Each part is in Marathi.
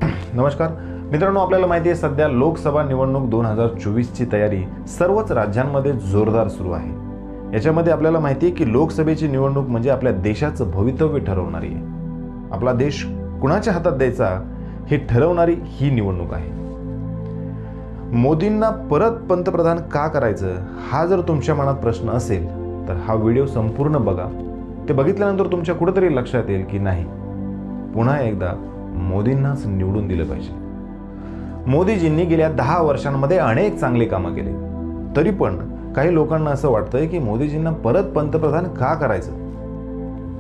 नमस्कार मित्रांनो, आपल्याला माहिती आहे सध्या लोकसभा निवडणूक 2024ची तयारी सर्वच राज्यांमध्ये जोरदार सुरू आहे। याच्यामध्ये आपल्याला माहिती आहे की लोकसभेची निवडणूक म्हणजे आपल्या देशाचं भवितव्य ठरवणारी आहे। आपला देश कुणाच्या हातात द्यायचा हे ठरवणारी ही निवडणूक आहे। मोदींना परत पंतप्रधान का करायचं हा जर तुमच्या मनात प्रश्न असेल तर हा व्हिडिओ संपूर्ण बघा। ते बघितल्यानंतर तुमच्या कुठेतरी लक्षात येईल की नाही, पुन्हा एकदा मोदींनाच निवडून दिलं पाहिजे। मोदीजींनी गेल्या 10 वर्षांमध्ये अनेक चांगले कामं केले, तरी पण काही लोकांना असं वाटतंय की मोदीजींना परत पंतप्रधान का करायचं।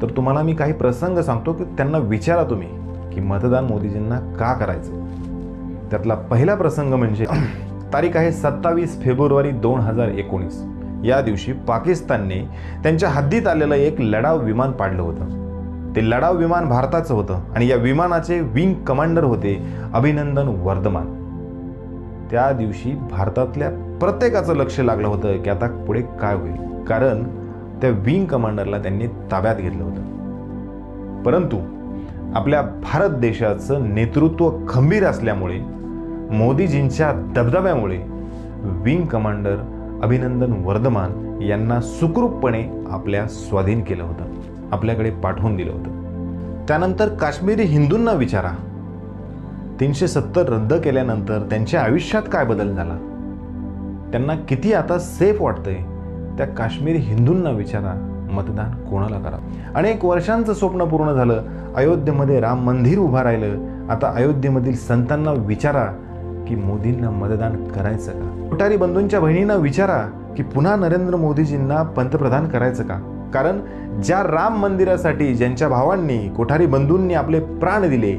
तर तुम्हाला मी काही प्रसंग सांगतो की त्यांना विचारा तुम्ही की मतदान मोदीजींना का करायचं। त्यातला पहिला प्रसंग म्हणजे तारीख आहे 27 फेब्रुवारी 2019। या दिवशी पाकिस्तानने त्यांच्या हद्दीत आलेलं एक लढाऊ विमान पाडलं होतं। ते लढाऊ विमान भारताचं होतं आणि या विमानाचे विंग कमांडर होते अभिनंदन वर्धमान। त्या दिवशी भारतातल्या प्रत्येकाचं लक्ष लागलं होतं की आता पुढे काय होईल, कारण त्या विंग कमांडरला त्यांनी ताब्यात घेतलं होतं। परंतु आपल्या भारत देशाचं नेतृत्व खंबीर असल्यामुळे, मोदीजींच्या दबदब्यामुळे विंग कमांडर अभिनंदन वर्धमान यांना सुखरूपपणे आपल्या स्वाधीन केलं होतं, आपल्याकडे पाठवून दिलं होतं। त्यानंतर काश्मीरी हिंदूंना विचारा, 370 रद्द केल्यानंतर त्यांच्या आयुष्यात काय बदल झाला, त्यांना किती आता सेफ वाटतंय। त्या काश्मीरी हिंदूंना विचारा, मतदान कोणाला करा। अनेक वर्षांचं स्वप्न पूर्ण झालं, अयोध्येमध्ये राम मंदिर उभा राहिलं। आता अयोध्येमधील संतांना विचारा की मोदींना मतदान करायचं का। कोठारी बंधूंच्या बहिणींना विचारा की पुन्हा नरेंद्र मोदीजींना पंतप्रधान करायचं का। कारण ज्या राम मंदिरासाठी ज्यांच्या भावांनी, कोठारी बंधूंनी आपले प्राण दिले,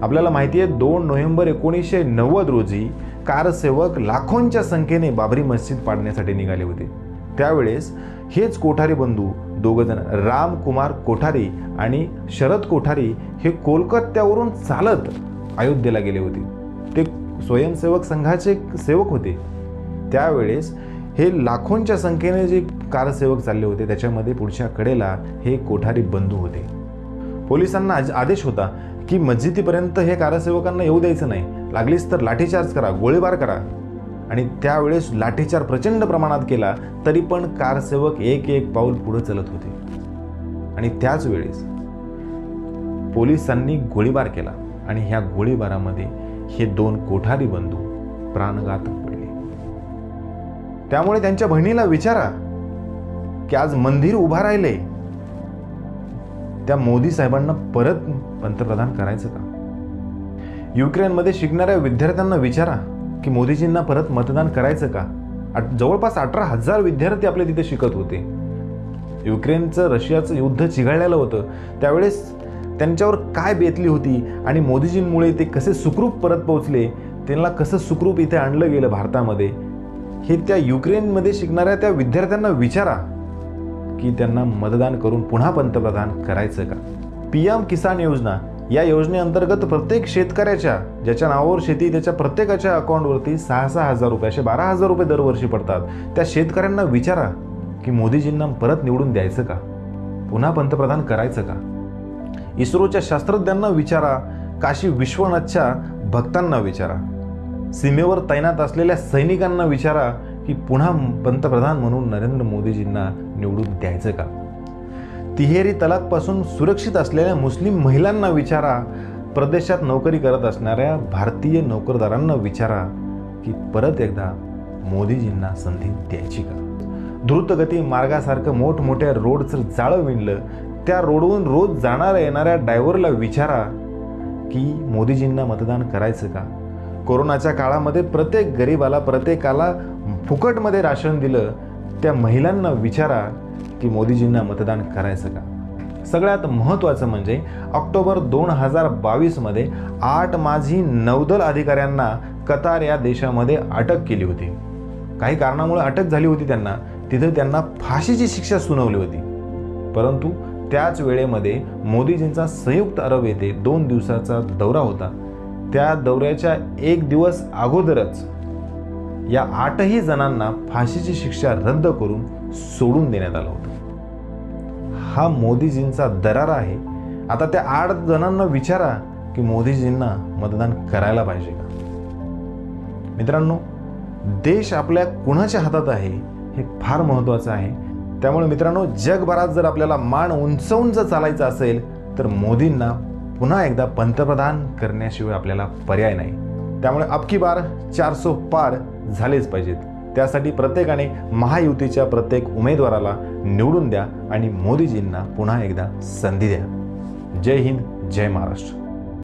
आपल्याला माहिती आहे 2 नोव्हेंबर 1990 रोजी कारसेवक लाखोंच्या संख्येने बाबरी मस्जिद पाडण्यासाठी निघाले होते। त्यावेळेस हेच कोठारी बंधू दोघजण, राम कुमार कोठारी आणि शरद कोठारी, हे कोलकात्यावरून चालत अयोध्येला गेले होते। ते स्वयंसेवक संघाचे सेवक होते। त्यावेळेस हे लाखोंच्या संख्येने जे कारसेवक चालले होते त्याच्यामध्ये पुढच्या कडेला हे कोठारी बंधू होते। पोलिसांना आदेश होता की मस्जिदीपर्यंत हे कारसेवकांना येऊ द्यायचं नाही, लागलीच तर लाठीचार्ज करा, गोळीबार करा। आणि त्यावेळेस लाठीचार्ज प्रचंड प्रमाणात केला, तरी पण कारसेवक एक एक पाऊल पुढे चलत होते। आणि त्याच वेळेस पोलिसांनी गोळीबार केला आणि ह्या गोळीबारामध्ये हे 2 कोठारी बंधू प्राणघात पडले। त्यामुळे त्यांच्या बहिणीला विचारा की आज मंदिर उभा राहिले, त्या मोदी साहेबांना परत पंतप्रधान करायचं का। युक्रेनमध्ये शिकणाऱ्या विद्यार्थ्यांना विचारा की मोदीजींना परत मतदान करायचं का। जवळपास 18,000 विद्यार्थी आपले तिथे शिकत होते। युक्रेनचं रशियाचं युद्ध चिघळलेलं होतं, त्यावेळेस त्यांच्यावर काय बेतली होती आणि मोदीजींमुळे ते कसे सुखरूप परत पोहोचले, त्यांना कसं सुखरूप इथे आणलं गेलं भारतामध्ये, हे त्या युक्रेनमध्ये शिकणाऱ्या त्या विद्यार्थ्यांना विचारा की त्यांना मतदान करून पुन्हा पंतप्रधान करायचं का। PM किसान योजना, या योजनेअंतर्गत प्रत्येक शेतकऱ्याच्या, ज्याच्या नावावर शेती, त्याच्या प्रत्येकाच्या अकाउंटवरती 6,6 हजार रुपये, असे 12,000 रुपये दरवर्षी पडतात। त्या शेतकऱ्यांना विचारा की मोदीजींना परत निवडून द्यायचं का, पुन्हा पंतप्रधान करायचं का। इस्रोच्या शास्त्रज्ञांना विचारा, काशी विश्वनाथच्या भक्तांना विचारा, सीमेवर तैनात असलेल्या सैनिकांना विचारा की पुन्हा पंतप्रधान म्हणून नरेंद्र मोदीजींना निवडून द्यायचं का। तिहेरी तलाकपासून सुरक्षित असलेल्या मुस्लिम महिलांना विचारा, प्रदेशात नोकरी करत असणाऱ्या भारतीय नोकरदारांना विचारा की परत एकदा मोदीजींना संधी द्यायची का। द्रुतगती मार्गासारखं मोठमोठ्या रोडचं जाळं विणलं, त्या रोडवरून रोज जाणाऱ्या येणाऱ्या ड्रायव्हरला विचारा की मोदीजींना मतदान करायचं का। कोरोनाच्या काळामध्ये प्रत्येक गरीबाला, प्रत्येकाला फुकटमध्ये राशन दिलं, त्या महिलांना विचारा की मोदीजींना मतदान करायचं का। सगळ्यात महत्त्वाचं म्हणजे ऑक्टोबर 2022 मध्ये 8 माजी नौदल अधिकाऱ्यांना कतार या देशामध्ये अटक केली होती। काही कारणामुळे अटक झाली होती त्यांना, तिथे त्यांना फाशीची शिक्षा सुनावली होती। परंतु त्याच वेळेमध्ये मोदीजींचा संयुक्त अरब येथे 2 दिवसाचा दौरा होता। त्या दौऱ्याच्या 1 दिवस अगोदरच या 8ही जणांना फाशीची शिक्षा रद्द करून सोडून देण्यात आलं होतं। हा मोदीजींचा दरारा आहे। आता त्या 8 जणांना विचारा की मोदीजींना मतदान करायला पाहिजे का? मित्रांनो, देश आपल्या कुणाच्या हातात आहे हे फार महत्त्वाचं आहे. त्यामुळे मित्रांनो, जगभरात जर आपल्याला मान उंचावून जर चालायचं असेल तर मोदींना पुन्हा एकदा पंतप्रधान करण्याशिवाय आपल्याला पर्याय नाही. त्यामुळे अबकी बार 400 पार झालेच पाहिजेत. त्यासाठी प्रत्येकाने महायुतीच्या प्रत्येक उमेदवाराला निवडून द्या आणि मोदीजींना पुन्हा एकदा संधी द्या. जय हिंद, जय महाराष्ट्र.